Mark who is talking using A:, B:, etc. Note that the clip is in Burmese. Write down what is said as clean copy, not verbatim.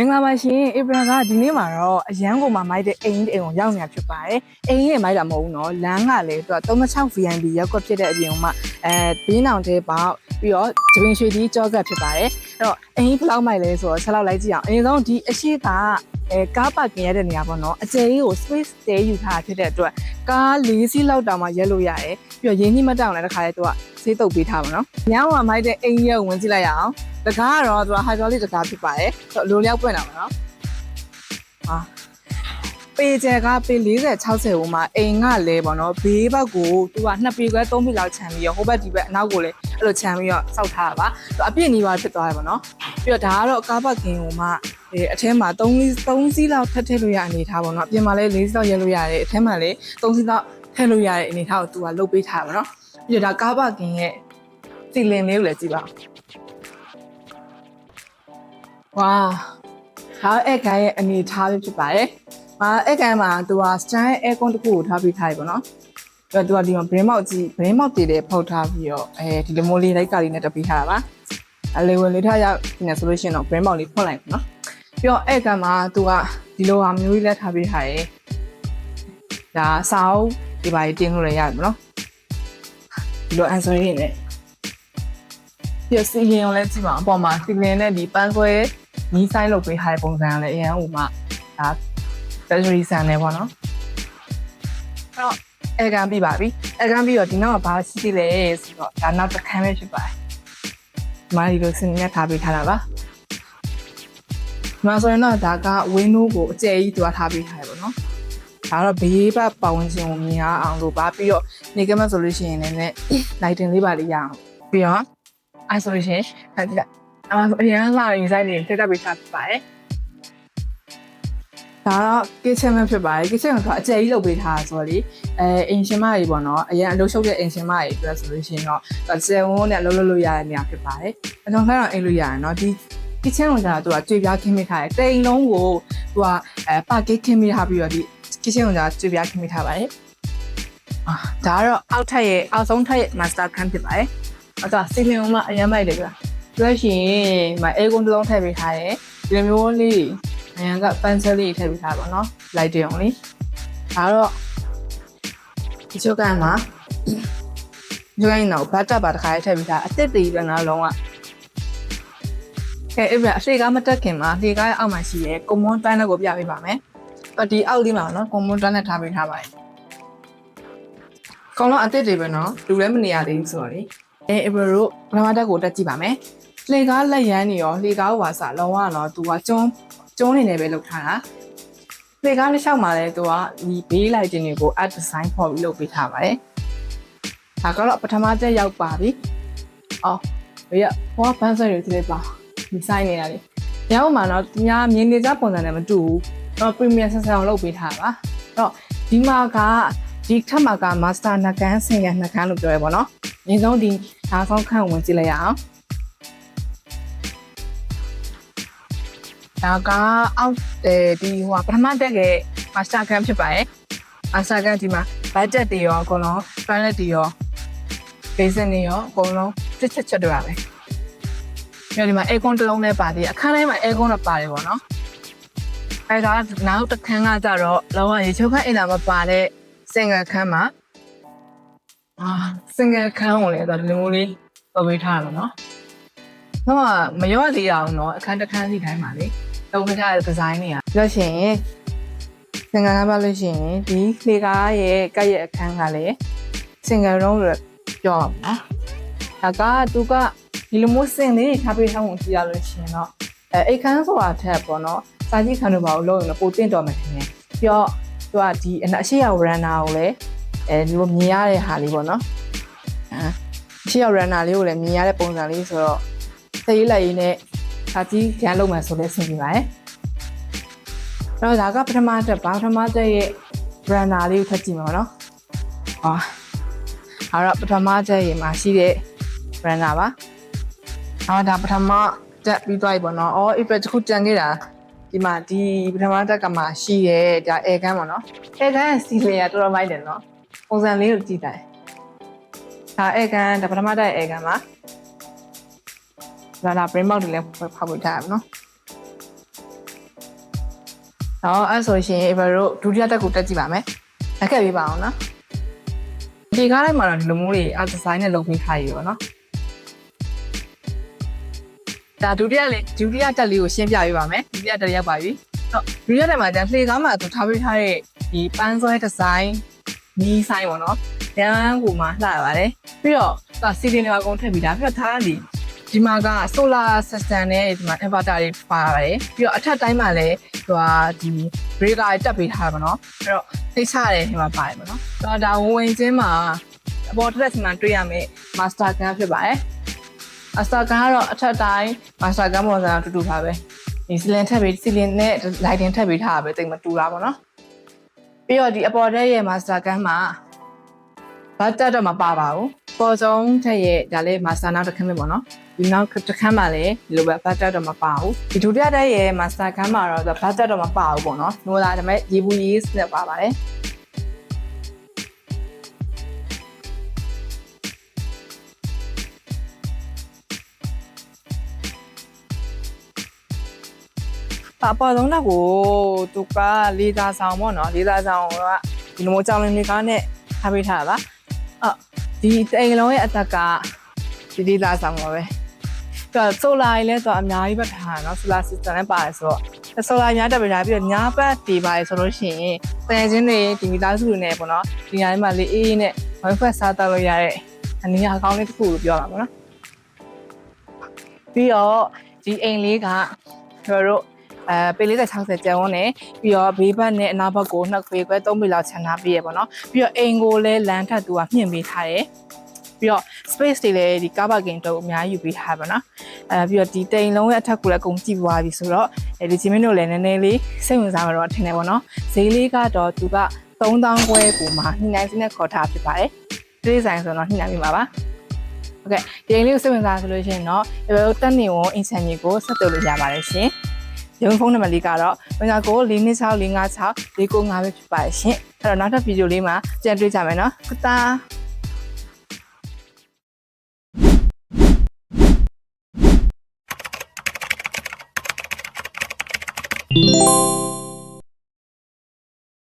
A: မင်္ဂလာပါရှင်ဧပြီကဒီနေ့မှာတော့အရန်ကိုမှမိုက်တဲ့အိမ်ကိုရောက်နေတာဖြစ်ပါတယ်အိမ်ရဲ့မိုက်တာမဟုတ်ဘူးเนาะလမ်းကလည်းသူက36 VIP ရက်ကွက်ဖြစ်တဲ့အပြင်မှာဘေးနောင်တဲ့ပေါက်ပြီးတော့ဂျပင်ရွှေဒီကြောကတ်ဖြစ်ပါတယ်အဲ့တော့အိမ်ဘယ်လောက်မိုက်လဲဆိုတော့ဆက်လောက်လိုက်ကြည့်အောင်အရင်ဆုံးဒီအရှိကကားပါကင်ရတဲ့နေရာပေါ့နော်အကျယ်ကြီးကို space တဲယူထားဖြစ်တဲ့အတွက်ကား၄စီးလောက်တောင်မှရက်လို့ရတယ်ပြီးတော့ရင်းနှီးမတောင်လည်းတစ်ခါလေသူကဆေးတုပ်ပေးထားပါနော်ညောင်းကမိုက်တဲ့အိမ်ရဲ့ဝင်ကြည့်လိုက်ရအောင်တကားကတော့သူက hydraulic တကားဖြစ်ပါတယ်လိုလျောက်ပွင့်တာပါနော်ပေကျဲကပေ40 60ဟိုမှာအိမ်ကလဲပေါ့နော်ဘေးဘက်ကိုသူက2ပေခွဲ3ပေလောက်ခြံပြီးတော့ဟိုဘက်ဒီဘက်အနောက်ကိုလည်းအဲ့လိုခြံပြီးတော့စောက်ထားတာပါသူအပြည့်နီးပါးဖြစ်သွားတယ်ပေါ့နော်ပြီးတော့ဒါကတော့ကားပတ်ကင်ဟိုမှာအထဲမှာ3စီးလောက်ထပ်ထည့်လို့ရအနေထားပေါ့နော်အပြင်မှာလည်း4စီးလောက်ရဲလို့ရတယ်အထဲမှာလည်း3စီးလောက်ထည့်လို့ရတဲ့အနေထားကိုသူကလုတ်ပေးထားပါတော့ပြီးတော့ဒါကားပတ်ကင်ရဲ့စီလင်လေးကိုလည်းကြည့်ပါဝါဟာအဲ့ကရဲ့အနေထားလေးဖြစ်ပါတယ်အဲ့ကမှာသူက stand aircon တစ်ခုကိုထားပေးထားပြီပေါ့နော်ပြီးတော့သူကဒီမှာ brain mount ကြီး brain mount တည်တယ်ဖောက်ထားပြီးတော့ဒီလိုမျိုးလေးလိုက်ကာလေးနဲ့တက်ပေးထားတာပါအလေဝင်လေးထားရောက်နေဆိုလို့ရှိရင်တော့ brain mount လေးဖွင့်လိုက်ပါနော်ပြီးတော့အဲ့ကမှာသူကဒီလိုဟာမျိုးကြီးလက်ထားပေးထားတယ်ဒါစာအုပ်ဒီပါတင်လို့လည်းရတယ်ပေါ့နော်ဒီလို answer ရင်းနဲ့ပြီးစီရင်ကိုလည်းကြည့်ပါအပေါ်မှာစီလင်နဲ့ဒီပန်းခွဲနီးဆိုင်လုပ်ပေးထားတဲ့ပုံစံကလည်းအရင်ဟိုမှာဒါ battery ဆန်နေပေါ့နော်အဲ့တော့အဲကန်ပြီးပါပြီအဲကန်ပြီးတော့ဒီနောက်ကဘာရှိသေးလဲဆိုတော့ဒါနောက်တစ်ခန်းပဲဖြစ်ပါတယ်ဒီမှာဒီလိုစနေထားပေးထားတာပါဒီမှာဆိုရင်တော့ဒါက window ကိုအကျယ်ကြီးတွားထားပေးထားတယ်ပေါ့နော်ဒါတော့ဘေးဘက်ပတ်ဝန်းကျင်ကိုမြင်အောင်လို့ပါပြီးတော့နေကမဆိုလို့ရှိရင်လည်း lighting လေးပါလေးရအောင်ပြီးတော့ isolation ခက်ကြည့်အရင်ကလာရင်ဆိုင်နေထည့်တတ်ပေးထားပါတယ်ဒါတော့ kitchen ပဲဖြစ်ပါတယ် kitchen ကအကျယ်ကြီးလုပ်ပေးထားတာဆိုတော့လေအိမ်ရှင်မကြီးပေါ့နော်အရင်အလုပ်ရှုပ်တဲ့အိမ်ရှင်မကြီးအတွက်ဆိုလို့ရှိရင်တော့ဆယ်ဝန်းနဲ့လှုပ်လို့ရတဲ့နေရာဖြစ်ပါတယ်အကြောင်းကတော့အိမ်လို့ရတယ်နော်ဒီ kitchen ကသူကကြွေပြားခင်းမိထားတယ်တိမ်လုံးကိုသူကပါကစ်ခင်းမိထားပြီးတော့ဒီ kitchen ကကြွေပြားခင်းမိထားပါတယ်ဒါကတော့အောက်ထပ်ရဲ့အောက်ဆုံးထပ်ရဲ့ master ခန်းဖြစ်ပါတယ်အဲ့ဒါစီလင်ကအရင်မိုက်တယ်ဗျာပြောရှင်ဒီမှာ air con တစ်လုံးထည့်ပေးထားတယ်ဒီလိုမျိုးလေးအရင်က pencil လေးထည့်ပေးထားပါတော့ light တင်အောင်လေးဒါတော့ဒီချုပ်ကန်မှာဒီကိုင်းတော့ butter ပါတစ်ခါထည့်ပေးထားအစ်စ်တည်တယ်နော်လုံးဝကဲအဲ့ဒါအရှိကမတက်ခင်မှာဒီကားရဲ့အောက်မှာရှိရဲ common တန်းကိုပြပေးပါမယ်ဒီအောက်လေးမှာနော် common တန်းနဲ့ထားပေးထားပါတယ်ကောင်းတော့အစ်စ်တွေပဲနော်လူလည်းမနေရသေးဘူးဆိုတော့လေအဲ့ဘရိုပထမတက်ကိုတက်ကြည့်ပါမယ်လှေကားလက်ရမ်းနေရောလှေကားဟွာစလုံးဝတော့သူကကျုံးနေနေပဲလုပ်ထားတာလှေကားတစ်လျှောက်မှာလဲသူကဒီဘေးလိုက်တင်တွေကို art design ဖော်ပြီးလုပ်ပေးထားပါတယ်ဒါကတော့ပထမတက်ရောက်ပါပြီဘေးကဟောပန်းဆွဲတွေဒီလေးပါဒီဆိုင်နေတာလေရောက်မှာတော့ဒီများမြင်နေကြပုံစံနဲ့မတူဘူးတော့ premium ဆန်ဆန်အောင်လုပ်ပေးထားပါတော့ဒီမှာကဒီထပ်မှာက master နှကန်းဆင်ရနှကန်းလို့ပြောရပါတော့အရင်ဆုံးဒီဒါဆောင်ခန့်ဝင်ကြည့်လိုက်ရအောင်ဒါကအောက်ဒီဟိုပထမတက်က master ခန့်ဖြစ်ပါတယ် master ခန့်ဒီမှာ budget တွေရောအကုန်လုံး toilet တွေရော basin တွေရောအကုန်လုံးချက်တွေပါပဲပြီးတော့ဒီမှာ aircon တစ်လုံးလည်းပါသေးတယ်အခန်းတိုင်းမှာ aircon တော့ပါတယ်ပေါ့နော်အဲဒါနောက်တစ်ခန်းကကြတော့လောကရေချိုးခန့်အိမ်လာမပါတဲ့ single ခန်းမှာsingle ခန်းကိုလည်းဒီလိုလေးပေါ်ပေးထားတာနော်တော့မရော့သေးအောင်နော်အခန်းတစ်ခန်းစီတိုင်းပါလေလုပ်ပေးထားတဲ့ဒီဇိုင်းတွေကပြောရှင်single ခန်းပါလို့ရှိရင်ဒီလေကားရဲ့ကတ်ရဲ့အခန်းကလည်း single room လို့ပြောအောင်နော်ဒါကသူကဒီလိုမျိုးစင်လေးထားပေးထားဖို့ကြည့်ရလို့ရှိရင်တော့အိတ်ခန်းဆိုတာထက်ပေါ့နော်စာကြည့်ခန်းတို့ပါလို့လုပ်ရင်တော့ပိုတင့်တော်မယ်ခင်ဗျပြီးတော့သူကဒီအရှိရောက် runner ကိုလည်းဒီလိုမြင်ရတဲ့ဟာလေးပေါ့နော်အရှိရောက် runner လေးကိုလည်းမြင်ရတဲ့ပုံစံလေးဆိုတော့စိတ်လိုက်ရင်းနဲ့စာကြည့်ခန်းလုပ်မှဆိုလဲဆင်ပြပါတယ်တော့ဒါကပထမတက်ရဲ့ runner လေးကိုထပ်ကြည့်မှာပေါ့နော်အဲ့တော့ပထမတက်ရဲ့မှာရှိတဲ့ runner ပါဒါပထမတက်ပြီးသွားပြီပေါ့နော် April တစ်ခုတန်ခဲ့တာဒီမှာဒီပထမတက်ကမှရှိရဲဒါ air gun ပေါ့နော် air gun စီလင်ရတော်တော်မိုက်တယ်နော်ပုံစံလေးကိုကြည့်တယ်ဒါ air gun ဒါပထမတက် air gun ပါဒါ brain mount တွေလည်းဖောက်ပေးထားရပါနော် နော်အဲ့ဆိုရှင်ဘယ်လိုဒုတိယတက်ကိုတက်ကြည့်ပါမယ်လက်ခဲ့ပေးပါအောင်နော်ဒီကားတိုင်းမှာတော့ဒီလိုမျိုးတွေအဒီဇိုင်းနဲ့လုပ်ပေးထားရရောနော်ဒါဒုတိယတက်လေးကိုရှင်းပြပေးပါမယ်ဒုတိယတက်ရောက်ပါပြီဟုတ်ဒုတိယတက်မှာကျန်လှေကားမှာသူထားပေးထားတဲ့ဒီပန်းဆွဲဒီဇိုင်းနီးဆိုင်ပေါ့နော်ရန်ကိုမှလှရပါတယ်ပြီးတော့သူစီလင်တွေအကုန်ထည့်ပြီးသားပြီးတော့ထားဒီမှာက solar system နဲ့ဒီမှာ inverter တွေပါပါတယ်ပြီးတော့အထက်တိုင်းမှာလည်းသူကဒီ breaker တက်ပေးထားပါတော့အဲ့တော့သိချရတယ်ဒီမှာပါတယ်ပေါ့နော်ဒါဝင်ချင်းမှာအပေါ်တက်စီမှာတွေ့ရမယ် master gun ဖြစ်ပါတယ် master gun ကတော့အထက်တိုင်း master gun ပုံစံတူတူပါပဲဒီ cylinder ထပ်ပြီး cylinder နဲ့ lighting ထပ်ပြီးထားတာပဲတိတ်မတူတာပေါ့နော်ပြီးတော့ဒီအပေါ်တက်ရဲ့ master gun မှာဘတ်တက်တော့မပါပါဘူးပေါ်ဆုံးထက်ရဲ့ဒါလေး master နောက်တစ်ခန်းပဲပေါ့နော်ဒီနောက်တစ်ခန်းမှာလည်းဒီလိုပဲဘတ်တက်တော့မပါဘူးဒီဒုတိယတက်ရဲ့ master ခန်းမှာတော့ဘတ်တက်တော့မပါဘူးပေါ့နော်နိုးလာဒါပေမဲ့ရေဘူးရေးနဲ့ပါပါတယ်အပေါ်ဆုံးတော့ကိုသူကလေးသားဆောင်ပေါ့နော်လေးသားဆောင်ကဒီလိုမျိုးကြောင်လင်းလေးကားနဲ့ထားပေးထားတာပါဒီအိမ်လုံးရဲ့အသက်ကဒီလေးသားဆောင်ပါပဲဆိုလာလည်းတော့အများကြီးပဲထားနော်ဆိုလာ system လည်းပါတယ်ဆိုတော့ဆိုလာများတက်ပြထားပြီးတော့ညာဘက်တီးပါတယ်ဆိုလို့ရှိရင်တန်ချင်းတွေဒီမီသားစုတွေနဲ့ပေါ့နော်ဒီညာလေးမှာလေးအေးအေးနဲ့ wifi စားတောက်လို့ရတဲ့အနေအကောင်းလေးတစ်ခုလို့ပြောတာပေါ့နော်ပြီးတော့ဒီအိမ်လေးကကျွန်တော်တို့ပေ40-60ကျန်ဝန်းနဲ့ပြီးတော့ဘေးဘက်နဲ့အနောက်ဘက်ကိုနှစ်ခွေခွဲ3ပေလောက်ခြံထားပေးရပေါ့နော်ပြီးတော့အိမ်ကိုလည်းလမ်းထပ်သူကမြင့်ပေးထားတယ်ပြီးတော့ space တွေလည်းဒီကားပါကင်တော့အများကြီးယူပေးထားပါနော်ပြီးတော့ဒီတိမ်လုံးရဲ့အထက်ကိုလည်းအကုန်ကြည့်သွားပြီဆိုတော့ဒီချင်းမင်းတို့လည်းနည်းနည်းလေးစိတ်ဝင်စားမှာတော့ထင်တယ်ပေါ့နော်ဈေးလေးကတော့သူက3000ခွဲကိုမှနှိမ့်နိုင်စင်းနဲ့ခေါ်ထားဖြစ်ပါတယ်ဒီဆိုင်ဆိုတော့နှိမ့်နိုင်ပြီပါဟုတ်ကဲ့ဒီအိမ်လေးကိုစိတ်ဝင်စားဆိုလို့ရှိရင်တော့ဒီလိုတက်နေဝန်အင်ချန်ကြီးကိုဆက်သွယ်လို့ရပါတယ်ရှင်ရုံးဖုန်းနံပါတ်လေးကတော့099456456495ပဲဖြစ်ပါတယ်ရှင်အဲ့တော့နောက်ထပ်ဗီဒီယိုလေးမှာပြန်တွေ့ကြမယ်နော်ကတာ